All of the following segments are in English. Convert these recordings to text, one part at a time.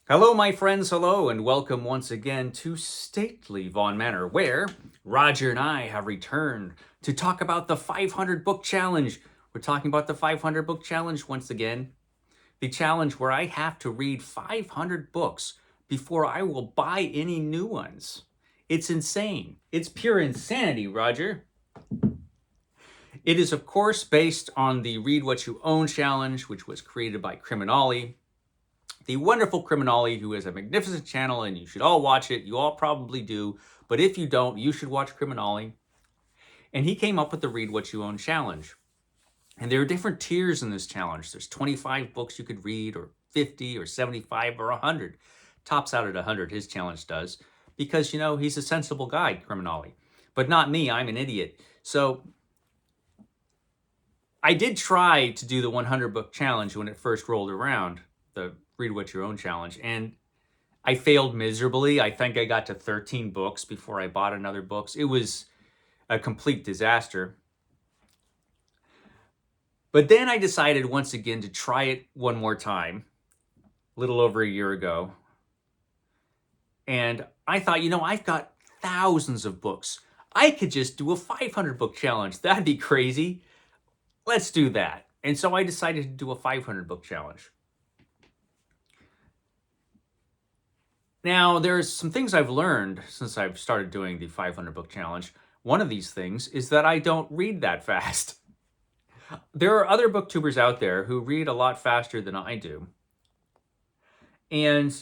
Hello, my friends, hello, and welcome once again to Stately Vaughn Manor, where Roger and I have returned to talk about the 500 book challenge. We're talking about the 500 book challenge once again. The challenge where I have to read 500 books before I will buy any new ones. It's insane. It's pure insanity, Roger. It is, of course, based on the Read What You Own challenge, which was created by CriminOlly, the wonderful CriminOlly, who has a magnificent channel, and you should all watch it. You all probably do. But if you don't, you should watch CriminOlly. And he came up with the Read What You Own challenge. And there are different tiers in this challenge. There's 25 books you could read, or 50, or 75, or 100. Tops out at 100, his challenge does. Because, you know, he's a sensible guy, CriminOlly. But not me, I'm an idiot. So I did try to do the 100 book challenge when it first rolled around, the Read What Your Own challenge, and I failed miserably. I think I got to 13 books before I bought another books. It was a complete disaster. But then I decided once again to try it one more time, a little over a year ago. And I thought, you know, I've got thousands of books. I could just do a 500 book challenge. That'd be crazy. Let's do that. And so I decided to do a 500 book challenge. Now, there's some things I've learned since I've started doing the 500 book challenge. One of these things is that I don't read that fast. There are other booktubers out there who read a lot faster than I do. And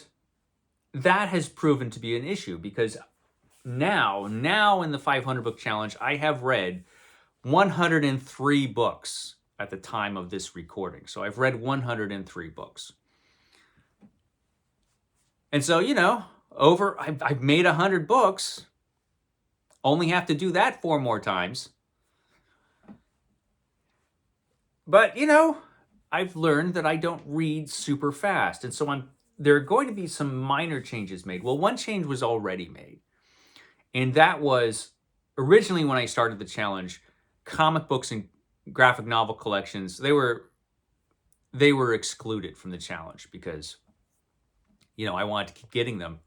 that has proven to be an issue because now in the 500 book challenge, I have read 103 books at the time of this recording. So I've read 103 books. And so, you know, I've made 100 books. Only have to do that 4 more times. But, you know, I've learned that I don't read super fast. And so there are going to be some minor changes made. Well, one change was already made. And that was originally when I started the challenge, comic books and graphic novel collections, they were excluded from the challenge because, you know, I wanted to keep getting them.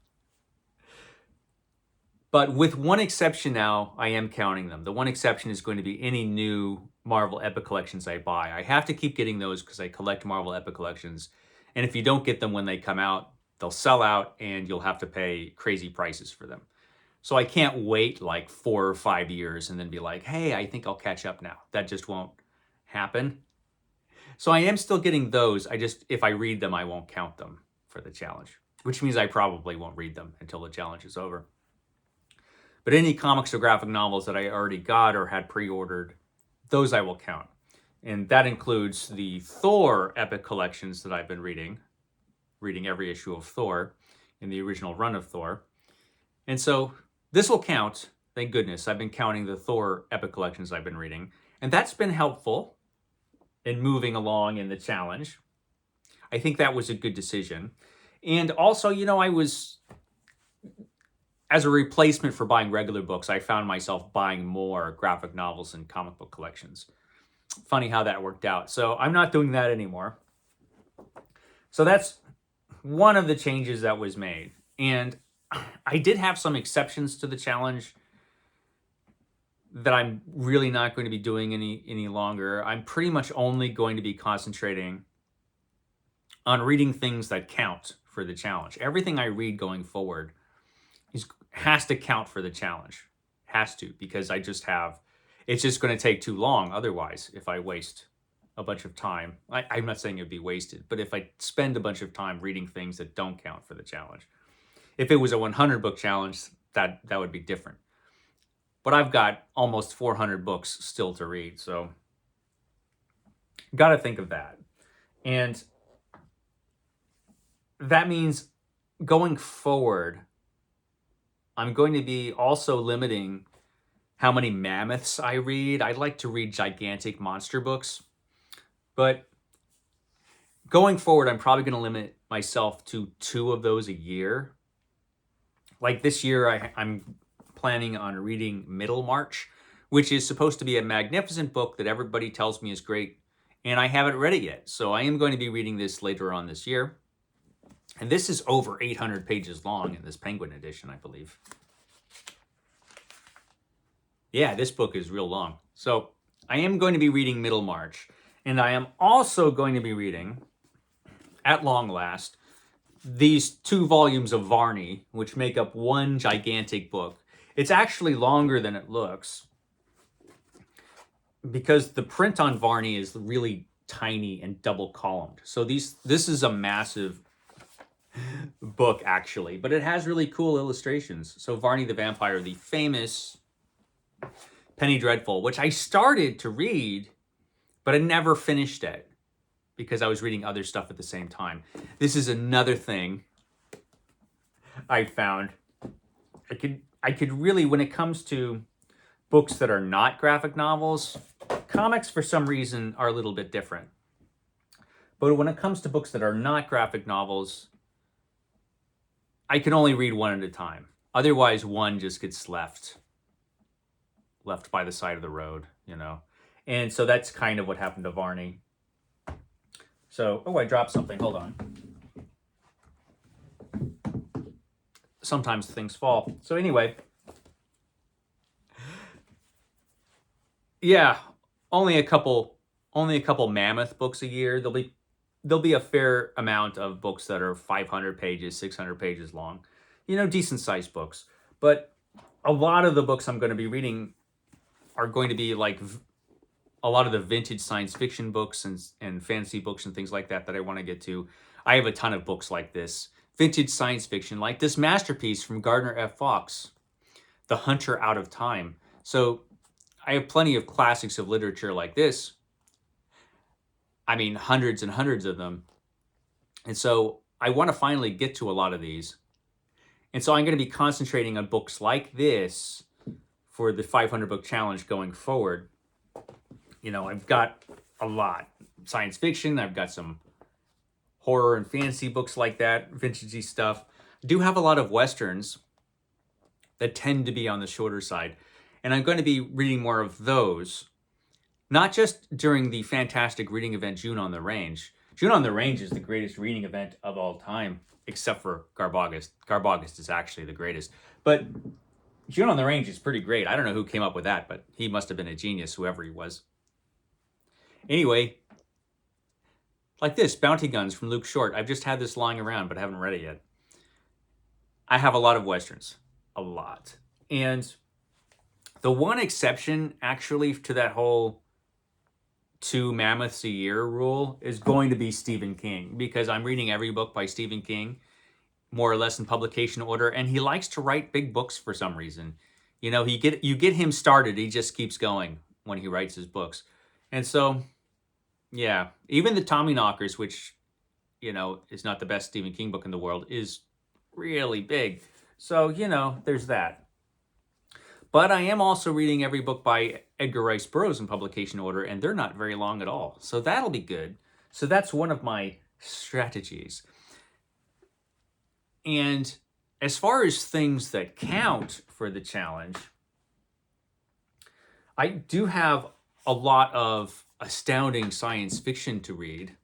But with one exception now, I am counting them. The one exception is going to be any new Marvel Epic Collections I buy. I have to keep getting those because I collect Marvel Epic Collections. And if you don't get them when they come out, they'll sell out and you'll have to pay crazy prices for them. So I can't wait like 4 or 5 years and then be like, hey, I think I'll catch up now. That just won't happen. So I am still getting those. If I read them, I won't count them for the challenge, which means I probably won't read them until the challenge is over. But any comics or graphic novels that I already got or had pre-ordered, those I will count. And that includes the Thor Epic Collections that I've been reading every issue of Thor in the original run of Thor. And so this will count. Thank goodness. I've been counting the Thor Epic Collections I've been reading. And that's been helpful in moving along in the challenge. I think that was a good decision. And also, you know, as a replacement for buying regular books, I found myself buying more graphic novels and comic book collections. Funny how that worked out. So I'm not doing that anymore. So that's one of the changes that was made. And I did have some exceptions to the challenge that I'm really not going to be doing any longer. I'm pretty much only going to be concentrating on reading things that count for the challenge. Everything I read going forward has to count for the challenge. Has to, because it's just going to take too long otherwise if I waste a bunch of time. I'm not saying it'd be wasted, but if I spend a bunch of time reading things that don't count for the challenge. If it was a 100 book challenge, that would be different. But I've got almost 400 books still to read, so got to think of that. And that means going forward, I'm going to be also limiting how many mammoths I read. I like to read gigantic monster books, but going forward, I'm probably going to limit myself to 2 of those a year. Like this year, I'm planning on reading Middlemarch, which is supposed to be a magnificent book that everybody tells me is great, and I haven't read it yet. So I am going to be reading this later on this year. And this is over 800 pages long in this Penguin edition, I believe. Yeah, this book is real long. So I am going to be reading Middlemarch. And I am also going to be reading, at long last, these 2 volumes of Varney, which make up one gigantic book. It's actually longer than it looks because the print on Varney is really tiny and double columned. So this is a massive book actually, but it has really cool illustrations. So Varney the Vampire, the famous Penny Dreadful, which I started to read, but I never finished it because I was reading other stuff at the same time. This is another thing I found. I could really, when it comes to books that are not graphic novels, comics for some reason are a little bit different. But when it comes to books that are not graphic novels, I can only read one at a time. Otherwise, one just gets left by the side of the road, you know. And so that's kind of what happened to Varney. So, oh, I dropped something. Hold on. Sometimes things fall. So anyway, yeah, only a couple mammoth books a year. There'll be a fair amount of books that are 500 pages, 600 pages long. You know, decent sized books. But a lot of the books I'm going to be reading are going to be like a lot of the vintage science fiction books and fantasy books and things like that I want to get to. I have a ton of books like this. Vintage science fiction, like this masterpiece from Gardner F. Fox, The Hunter Out of Time. So I have plenty of classics of literature like this. I mean, hundreds and hundreds of them. And so I want to finally get to a lot of these. And so I'm going to be concentrating on books like this for the 500 book challenge going forward. You know, I've got a lot. Science fiction, I've got some horror and fantasy books like that, vintagey stuff. I do have a lot of Westerns that tend to be on the shorter side. And I'm going to be reading more of those, not just during the fantastic reading event, June on the Range. June on the Range is the greatest reading event of all time, except for Garbogast. Garbogast is actually the greatest. But June on the Range is pretty great. I don't know who came up with that, but he must have been a genius, whoever he was. Anyway, like this, Bounty Guns from Luke Short. I've just had this lying around, but I haven't read it yet. I have a lot of Westerns. A lot. And the one exception, actually, to that whole 2 mammoths a year rule is going to be Stephen King, because I'm reading every book by Stephen King, more or less in publication order, and he likes to write big books for some reason. You know, you get him started, he just keeps going when he writes his books. And so, yeah, even the Tommyknockers, which, you know, is not the best Stephen King book in the world, is really big. So, you know, there's that. But I am also reading every book by Edgar Rice Burroughs in publication order, and they're not very long at all. So that'll be good. So that's one of my strategies. And as far as things that count for the challenge, I do have a lot of astounding science fiction to read.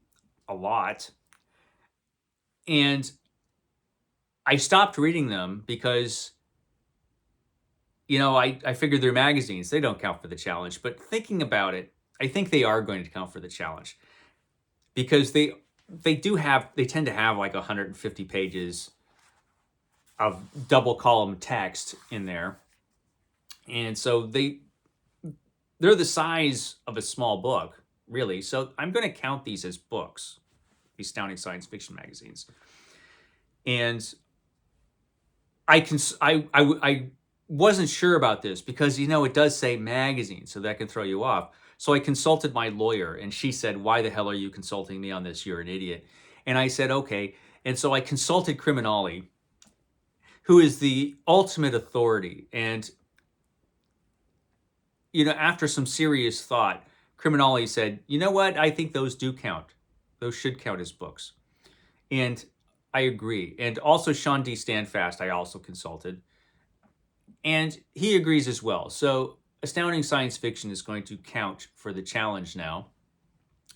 A lot. And I stopped reading them because, you know, I figured they're magazines. They don't count for the challenge. But thinking about it, I think they are going to count for the challenge. Because they tend to have like 150 pages of double column text in there. And so they're the size of a small book, really. So I'm going to count these as books, these astounding science fiction magazines. And I wasn't sure about this because, you know, it does say magazine, so that can throw you off. So I consulted my lawyer, and she said, "Why the hell are you consulting me on this? You're an idiot." And I said, "Okay." And so I consulted CriminOlly, who is the ultimate authority. And, you know, after some serious thought, CriminOlly said, "You know what? I think those do count. Those should count as books." And I agree. And also Shawn D. Standfast, I also consulted. And he agrees as well. So astounding science fiction is going to count for the challenge now,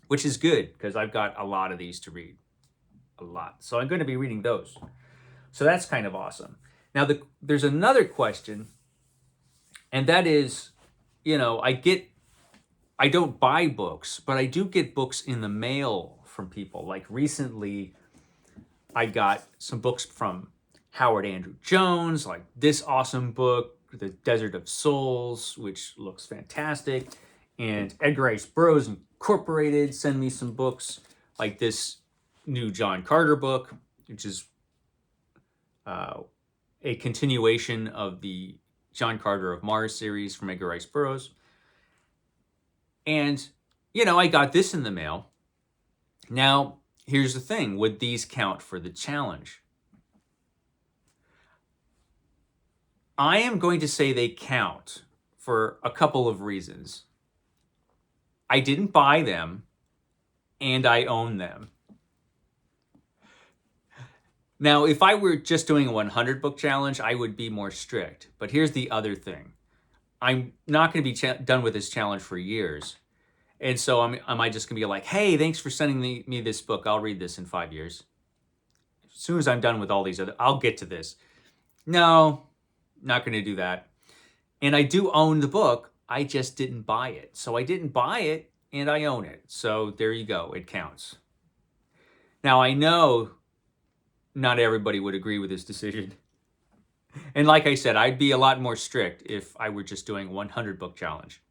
which is good because I've got a lot of these to read. a lot. So I'm going to be reading those. So that's kind of awesome. Now, there's another question, and that is, I don't buy books, but I do get books in the mail from people. Like recently, I got some books from Howard Andrew Jones, like this awesome book, The Desert of Souls, which looks fantastic. And Edgar Rice Burroughs Incorporated send me some books, like this new John Carter book, which is a continuation of the John Carter of Mars series from Edgar Rice Burroughs. And, I got this in the mail. Now, here's the thing. Would these count for the challenge? I am going to say they count for a couple of reasons. I didn't buy them, and I own them. Now, if I were just doing a 100 book challenge, I would be more strict. But here's the other thing. I'm not going to be done with this challenge for years. And so am I just going to be like, hey, thanks for sending me this book. I'll read this in 5 years. As soon as I'm done with all these other, I'll get to this. No, not going to do that. And I do own the book. I just didn't buy it. So I didn't buy it, and I own it. So there you go. It counts. Now, I know not everybody would agree with this decision. And like I said, I'd be a lot more strict if I were just doing a 100 book challenge.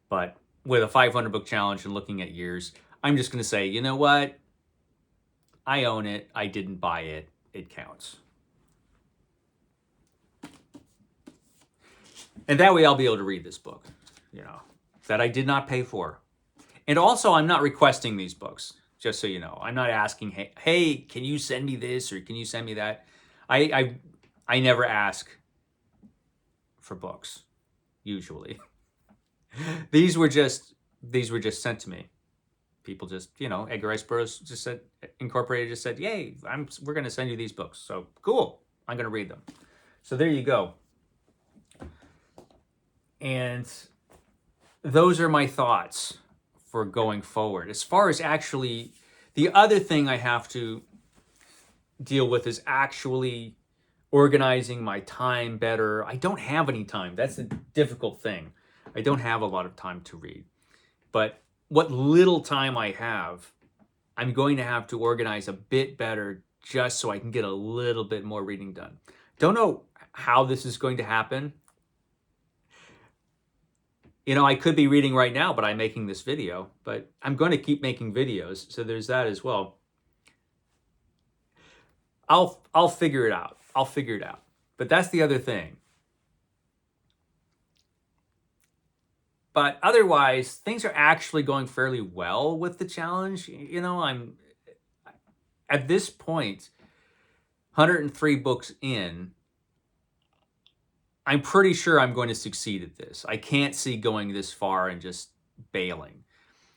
But with a 500 book challenge and looking at years, I'm just going to say, you know what? I own it. I didn't buy it. It counts. And that way I'll be able to read this book, that I did not pay for. And also, I'm not requesting these books, just so you know. I'm not asking, hey, can you send me this or can you send me that? I never ask for books, usually. These were just sent to me. People just, Edgar Rice Burroughs Incorporated just said, yay, we're going to send you these books. So cool. I'm going to read them. So there you go. And those are my thoughts for going forward. As far as actually, the other thing I have to deal with is actually organizing my time better. I don't have any time. That's the difficult thing. I don't have a lot of time to read. But what little time I have, I'm going to have to organize a bit better just so I can get a little bit more reading done. Don't know how this is going to happen. I could be reading right now, but I'm making this video. But I'm going to keep making videos, so there's that as well. I'll figure it out. I'll figure it out. But that's the other thing. But otherwise, things are actually going fairly well with the challenge. I'm at this point, 103 books in, I'm pretty sure I'm going to succeed at this. I can't see going this far and just bailing.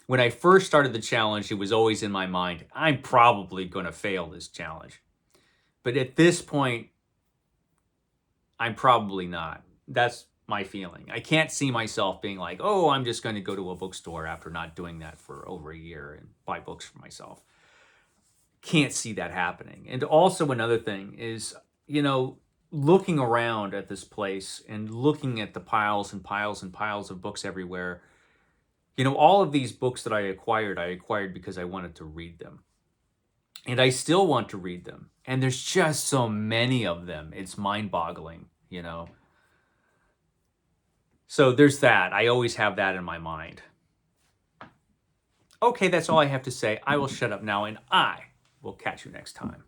When I first started the challenge, it was always in my mind, I'm probably going to fail this challenge. But at this point, I'm probably not. That's my feeling. I can't see myself being like, oh, I'm just going to go to a bookstore after not doing that for over a year and buy books for myself. Can't see that happening. And also another thing is, looking around at this place and looking at the piles and piles and piles of books everywhere, all of these books that I acquired because I wanted to read them. And I still want to read them. And there's just so many of them. It's mind-boggling, So there's that. I always have that in my mind. Okay, that's all I have to say. I will shut up now, and I will catch you next time.